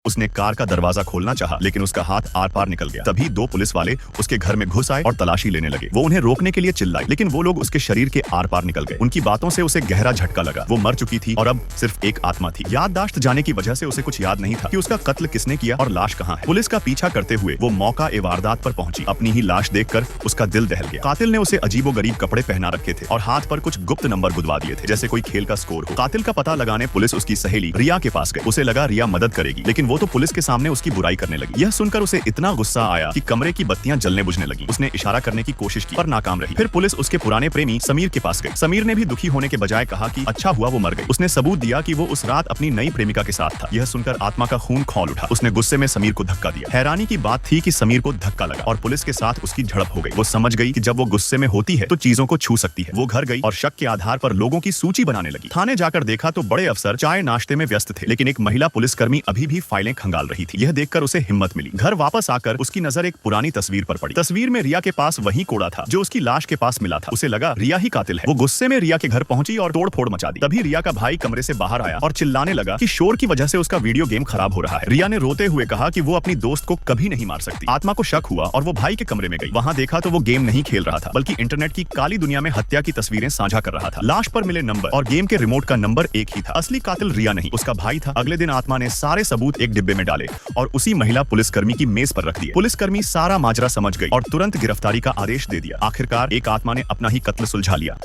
उसने कार का दरवाजा खोलना चाहा, लेकिन उसका हाथ आर पार निकल गया। तभी दो पुलिस वाले उसके घर में घुस आए और तलाशी लेने लगे। वो उन्हें रोकने के लिए चिल्लाए, लेकिन वो लोग उसके शरीर के आर पार निकल गए। उनकी बातों से उसे गहरा झटका लगा। वो मर चुकी थी और अब सिर्फ एक आत्मा थी। याददाश्त जाने की वजह से उसे कुछ याद नहीं था कि उसका कत्ल किसने किया और लाश कहाँ है। पुलिस का पीछा करते हुए वो मौका ए वारदात पर पहुंची। अपनी ही लाश देखकर उसका दिल दहल गया। कातिल ने उसे अजीबोगरीब कपड़े पहना रखे थे और हाथ पर कुछ गुप्त नंबर गुदवा दिए थे, जैसे कोई खेल का स्कोर हो। कातिल का पता लगाने पुलिस उसकी सहेली रिया के पास गई। उसे लगा रिया मदद करेगी, लेकिन वो तो पुलिस के सामने उसकी बुराई करने लगी। यह सुनकर उसे इतना गुस्सा आया कि कमरे की बत्तियां जलने बुझने लगी। उसने इशारा करने की कोशिश की पर नाकाम रही। फिर पुलिस उसके पुराने प्रेमी समीर के पास गई। समीर ने भी दुखी होने के बजाय कहा कि अच्छा हुआ वो मर गई। उसने सबूत दिया कि वो उस रात अपनी नई प्रेमिका के साथ था। यह सुनकर आत्मा का खून खौल उठा। उसने गुस्से में समीर को धक्का दिया। हैरानी की बात थी कि समीर को धक्का लगा और पुलिस के साथ उसकी झड़प हो गई। वो समझ गई कि जब वो गुस्से में होती है तो चीजों को छू सकती है। वो घर गई और शक के आधार पर लोगों की सूची बनाने लगी। थाने जाकर देखा तो बड़े अफसर चाय नाश्ते में व्यस्त थे, लेकिन एक महिला पुलिसकर्मी अभी भी फाइलें खंगाल रही थी। यह देखकर उसे हिम्मत मिली। घर वापस आकर उसकी नजर एक पुरानी तस्वीर पर पड़ी। तस्वीर में रिया के पास वही कोड़ा था जो उसकी लाश के पास मिला था। उसे लगा रिया ही कातिल है। वो गुस्से में रिया के घर पहुंची और तोड़फोड़ मचा दी। तभी रिया का भाई कमरे से बाहर आया और चिल्लाने लगा कि शोर की वजह से उसका वीडियो गेम खराब हो रहा है। रिया ने रोते हुए कहा कि वो अपनी दोस्त को कभी नहीं मार सकती। आत्मा को शक हुआ और वो भाई के कमरे में गई। वहां देखा तो वो गेम नहीं खेल रहा था, बल्कि इंटरनेट की काली दुनिया में हत्या की तस्वीरें साझा कर रहा था। लाश पर मिले नंबर और गेम के रिमोट का नंबर एक ही था। असली कातिल रिया नहीं, उसका भाई था। अगले दिन आत्मा ने सारे सबूत एक डिब्बे में डाले और उसी महिला पुलिसकर्मी की मेज पर रख दिए। पुलिसकर्मी सारा माजरा समझ गई और तुरंत गिरफ्तारी का आदेश दे दिया। आखिरकार एक आत्मा ने अपना ही कत्ल सुलझा लिया।